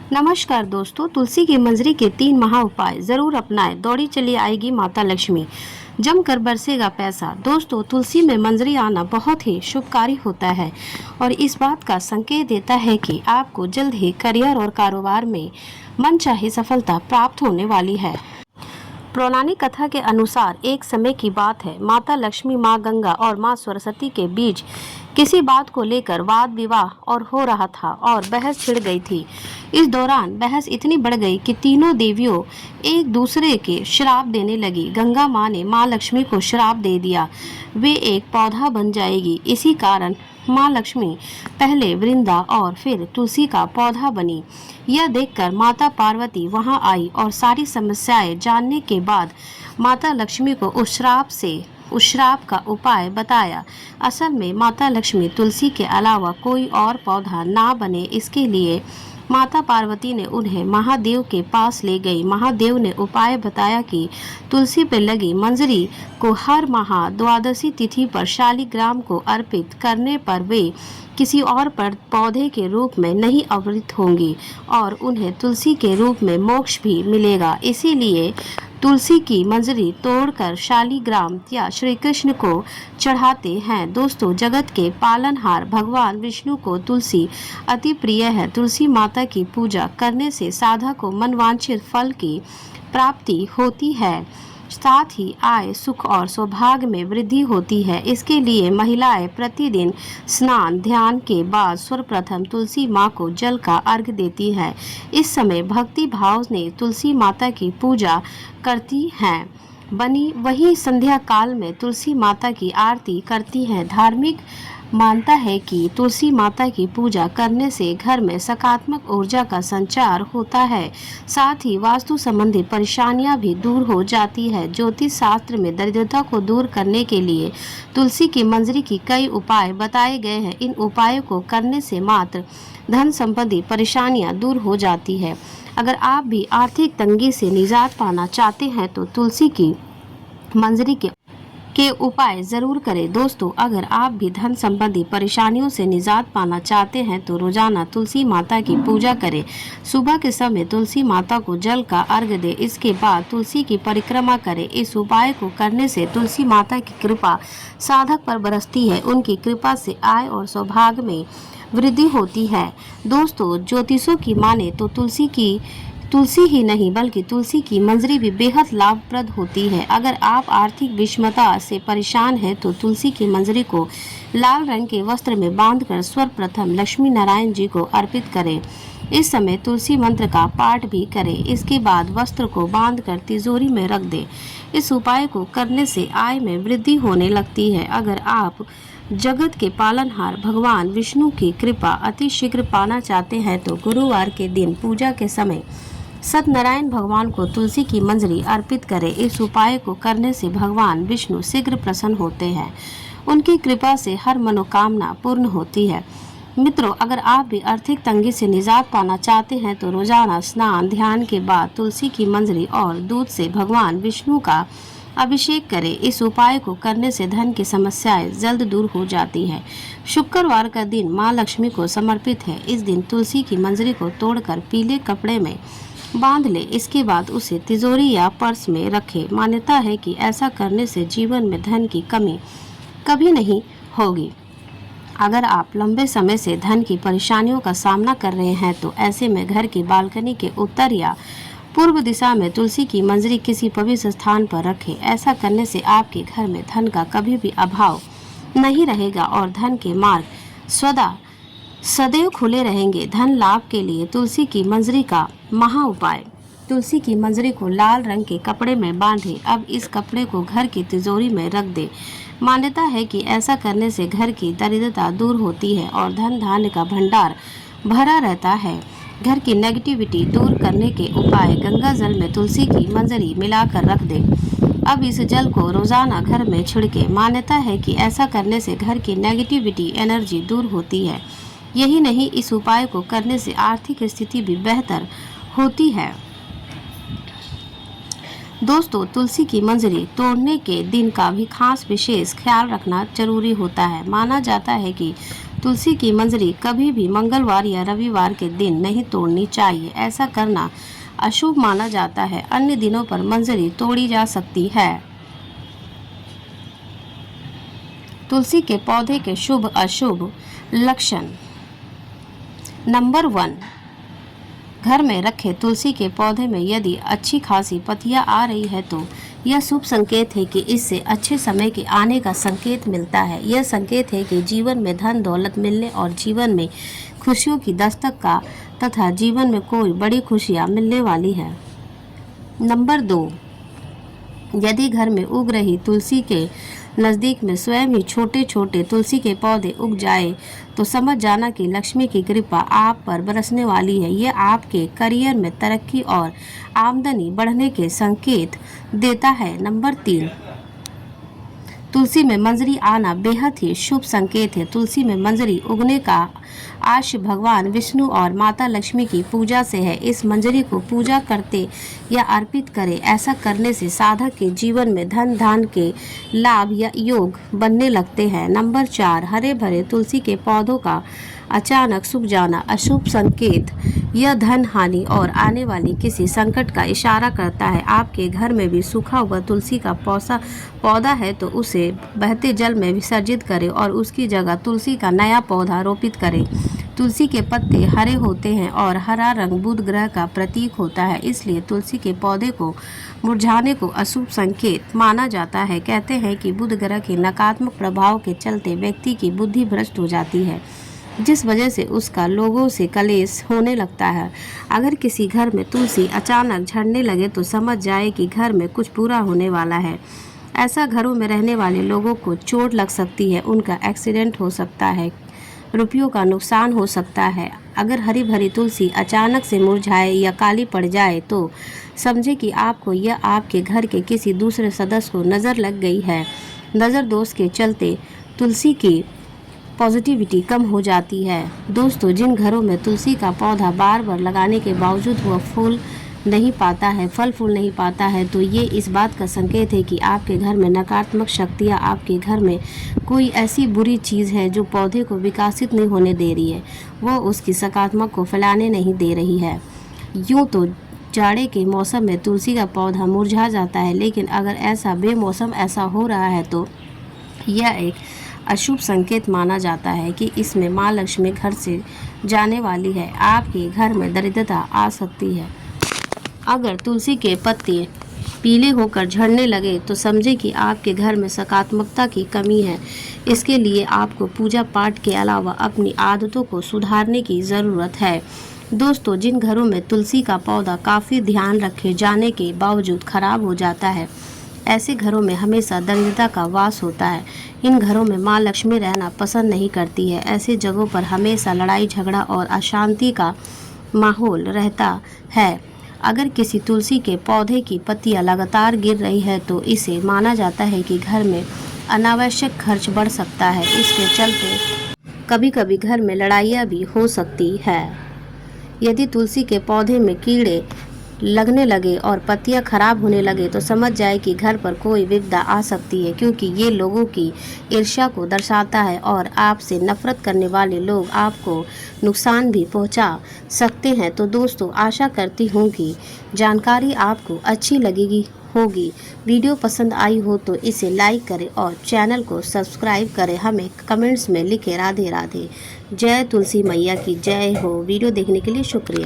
नमस्कार दोस्तों, तुलसी की मंजरी के 3 महा उपाय जरूर अपनाएं। दौड़ी चली आएगी माता लक्ष्मी, जमकर बरसेगा पैसा। दोस्तों, तुलसी में मंजरी आना बहुत ही शुभकारी होता है और इस बात का संकेत देता है कि आपको जल्द ही करियर और कारोबार में मनचाही सफलता प्राप्त होने वाली है। पौराणिक कथा के अनुसार एक समय की बात है, माता लक्ष्मी, माँ गंगा और माँ सरस्वती के बीच किसी बात को लेकर वाद विवाद और हो रहा था और बहस छिड़ गई थी। इस दौरान बहस इतनी बढ़ गई कि तीनों देवियों एक दूसरे के श्राप देने लगी। गंगा माँ ने माँ लक्ष्मी को श्राप दे दिया, वे एक पौधा बन जाएगी। इसी कारण माँ लक्ष्मी पहले वृंदा और फिर तुलसी का पौधा बनी। यह देखकर माता पार्वती वहां आई और सारी समस्याएं जानने के बाद माता लक्ष्मी को उस श्राप का उपाय बताया। असल में माता लक्ष्मी तुलसी के अलावा कोई और पौधा ना बने, इसके लिए माता पार्वती ने उन्हें महादेव के पास ले गई। महादेव ने उपाय बताया कि तुलसी पर लगी मंजरी को हर माह द्वादशी तिथि पर शालिग्राम को अर्पित करने पर वे किसी और पर पौधे के रूप में नहीं अवतरित होंगी और उन्हें तुलसी के रूप में मोक्ष भी मिलेगा। इसीलिए तुलसी की मंजरी तोड़कर शालिग्राम या श्री कृष्ण को चढ़ाते हैं। दोस्तों, जगत के पालनहार भगवान विष्णु को तुलसी अति प्रिय है। तुलसी माता की पूजा करने से साधक को मनवांछित फल की प्राप्ति होती है, साथ ही आय, सुख और सौभाग्य में वृद्धि होती है। इसके लिए महिलाएं प्रतिदिन स्नान ध्यान के बाद सर्वप्रथम तुलसी माँ को जल का अर्घ्य देती है। इस समय भक्ति भाव ने तुलसी माता की पूजा करती हैं। वही संध्या काल में तुलसी माता की आरती करती हैं। धार्मिक मानता है कि तुलसी माता की पूजा करने से घर में सकारात्मक ऊर्जा का संचार होता है, साथ ही वास्तु संबंधी परेशानियां भी दूर हो जाती है। ज्योतिष शास्त्र में दरिद्रता को दूर करने के लिए तुलसी की मंजरी की कई उपाय बताए गए हैं। इन उपायों को करने से मात्र धन संबंधी परेशानियां दूर हो जाती है। अगर आप भी आर्थिक तंगी से निजात पाना चाहते हैं तो तुलसी की मंजरी के उपाय जरूर करें। दोस्तों, अगर आप भी धन संबंधी परेशानियों से निजात पाना चाहते हैं तो रोजाना तुलसी माता की पूजा करें। सुबह के समय तुलसी माता को जल का अर्घ्य दें, इसके बाद तुलसी की परिक्रमा करें। इस उपाय को करने से तुलसी माता की कृपा साधक पर बरसती है। उनकी कृपा से आय और सौभाग्य में वृद्धि होती है। दोस्तों, ज्योतिषों की माने तो तुलसी ही नहीं बल्कि तुलसी की मंजरी भी बेहद लाभप्रद होती है। अगर आप आर्थिक विषमता से परेशान हैं तो तुलसी की मंजरी को लाल रंग के वस्त्र में बांधकर सर्वप्रथम लक्ष्मी नारायण जी को अर्पित करें। इस समय तुलसी मंत्र का पाठ भी करें। इसके बाद वस्त्र को बांधकर तिजोरी में रख दें। इस उपाय को करने से आय में वृद्धि होने लगती है। अगर आप जगत के पालनहार भगवान विष्णु की कृपा अति शीघ्र पाना चाहते हैं तो गुरुवार के दिन पूजा के समय सत्यनारायण भगवान को तुलसी की मंजरी अर्पित करें। इस उपाय को करने से भगवान विष्णु शीघ्र प्रसन्न होते हैं। उनकी कृपा से हर मनोकामना पूर्ण होती है। मित्रों, अगर आप भी आर्थिक तंगी से निजात पाना चाहते हैं तो रोजाना स्नान ध्यान के बाद तुलसी की मंजरी और दूध से भगवान विष्णु का अभिषेक करें। इस उपाय को करने से धन की समस्याएं जल्द दूर हो जाती है। शुक्रवार का दिन माँ लक्ष्मी को समर्पित है। इस दिन तुलसी की मंजरी को तोड़कर पीले कपड़े में बांध ले, इसके बाद उसे तिजोरी या पर्स में रखें। मान्यता है कि ऐसा करने से जीवन में धन की कमी कभी नहीं होगी। अगर आप लंबे समय से धन की परेशानियों का सामना कर रहे हैं तो ऐसे में घर की बालकनी के उत्तर या पूर्व दिशा में तुलसी की मंजरी किसी पवित्र स्थान पर रखें। ऐसा करने से आपके घर में धन का कभी भी अभाव नहीं रहेगा और धन के मार्ग सदैव खुले रहेंगे। धन लाभ के लिए तुलसी की मंजरी का महा उपाय। तुलसी की मंजरी को लाल रंग के कपड़े में बांधें। अब इस कपड़े को घर की तिजोरी में रख दें। मान्यता है कि ऐसा करने से घर की दरिद्रता दूर होती है और धन धान्य का भंडार भरा रहता है। घर की नेगेटिविटी दूर करने के उपाय। गंगा जल में तुलसी की मंजरी मिलाकर रख दें। अब इस जल को रोजाना घर में छिड़के। मान्यता है कि ऐसा करने से घर की नेगेटिविटी एनर्जी दूर होती है। यही नहीं, इस उपाय को करने से आर्थिक स्थिति भी बेहतर होती है। दोस्तों, तुलसी की मंजरी तोड़ने के दिन का भी खास विशेष ख्याल रखना जरूरी होता है। माना जाता है कि तुलसी की मंजरी कभी भी मंगलवार या रविवार के दिन नहीं तोड़नी चाहिए। ऐसा करना अशुभ माना जाता है। अन्य दिनों पर मंजरी तोड़ी जा सकती है। तुलसी के पौधे के शुभ अशुभ लक्षण। नंबर 1, घर में रखे तुलसी के पौधे में यदि अच्छी खासी पत्तियां आ रही है तो यह शुभ संकेत है कि इससे अच्छे समय के आने का संकेत मिलता है। यह संकेत है कि जीवन में धन दौलत मिलने और जीवन में खुशियों की दस्तक का तथा जीवन में कोई बड़ी खुशियां मिलने वाली है। नंबर 2, यदि घर में उग रही तुलसी के नज़दीक में स्वयं ही छोटे छोटे तुलसी के पौधे उग जाए तो समझ जाना कि लक्ष्मी की कृपा आप पर बरसने वाली है। यह आपके करियर में तरक्की और आमदनी बढ़ने के संकेत देता है। नंबर 3, तुलसी में मंजरी आना बेहद ही शुभ संकेत है। तुलसी में मंजरी उगने का आशय भगवान विष्णु और माता लक्ष्मी की पूजा से है। इस मंजरी को पूजा करते या अर्पित करें। ऐसा करने से साधक के जीवन में धन धान के लाभ या योग बनने लगते हैं। नंबर 4, हरे भरे तुलसी के पौधों का अचानक सूख जाना अशुभ संकेत। यह धन हानि और आने वाली किसी संकट का इशारा करता है। आपके घर में भी सूखा हुआ तुलसी का पौधा है तो उसे बहते जल में विसर्जित करें और उसकी जगह तुलसी का नया पौधा रोपित करें। तुलसी के पत्ते हरे होते हैं और हरा रंग बुध ग्रह का प्रतीक होता है, इसलिए तुलसी के पौधे को मुरझाने को अशुभ संकेत माना जाता है। कहते हैं कि बुध ग्रह के नकारात्मक प्रभाव के चलते व्यक्ति की बुद्धि भ्रष्ट हो जाती है, जिस वजह से उसका लोगों से कलेश होने लगता है। अगर किसी घर में तुलसी अचानक झड़ने लगे तो समझ जाए कि घर में कुछ बुरा होने वाला है। ऐसा घरों में रहने वाले लोगों को चोट लग सकती है, उनका एक्सीडेंट हो सकता है, रुपयों का नुकसान हो सकता है। अगर हरी भरी तुलसी अचानक से मुरझाए या काली पड़ जाए तो समझे कि आपको या आपके घर के किसी दूसरे सदस्य को नज़र लग गई है। नज़र दोष के चलते तुलसी की पॉजिटिविटी कम हो जाती है। दोस्तों, जिन घरों में तुलसी का पौधा बार बार लगाने के बावजूद वह फूल नहीं पाता है, फल फूल नहीं पाता है, तो ये इस बात का संकेत है कि आपके घर में नकारात्मक शक्तियाँ, आपके घर में कोई ऐसी बुरी चीज़ है जो पौधे को विकसित नहीं होने दे रही है, वह उसकी सकारात्मक को फैलाने नहीं दे रही है। यूँ तो जाड़े के मौसम में तुलसी का पौधा मुरझा जाता है, लेकिन अगर ऐसा बेमौसम ऐसा हो रहा है तो यह एक अशुभ संकेत माना जाता है कि इसमें माँ लक्ष्मी घर से जाने वाली है। आपके घर में दरिद्रता आ सकती है। अगर तुलसी के पत्ते पीले होकर झड़ने लगे तो समझे कि आपके घर में सकारात्मकता की कमी है। इसके लिए आपको पूजा पाठ के अलावा अपनी आदतों को सुधारने की ज़रूरत है। दोस्तों, जिन घरों में तुलसी का पौधा काफ़ी ध्यान रखे जाने के बावजूद खराब हो जाता है, ऐसे घरों में हमेशा दरिद्रता का वास होता है। इन घरों में माँ लक्ष्मी रहना पसंद नहीं करती है। ऐसे जगहों पर हमेशा लड़ाई झगड़ा और अशांति का माहौल रहता है। अगर किसी तुलसी के पौधे की पत्तियां लगातार गिर रही है तो इसे माना जाता है कि घर में अनावश्यक खर्च बढ़ सकता है। इसके चलते कभी कभी घर में लड़ाइयाँ भी हो सकती है। यदि तुलसी के पौधे में कीड़े लगने लगे और पत्तियां खराब होने लगे तो समझ जाए कि घर पर कोई विपदा आ सकती है, क्योंकि ये लोगों की ईर्ष्या को दर्शाता है और आपसे नफरत करने वाले लोग आपको नुकसान भी पहुंचा सकते हैं। तो दोस्तों, आशा करती हूँ कि जानकारी आपको अच्छी होगी। वीडियो पसंद आई हो तो इसे लाइक करें और चैनल को सब्सक्राइब करें। हमें कमेंट्स में लिखें राधे राधे। जय तुलसी मैया की जय हो। वीडियो देखने के लिए शुक्रिया।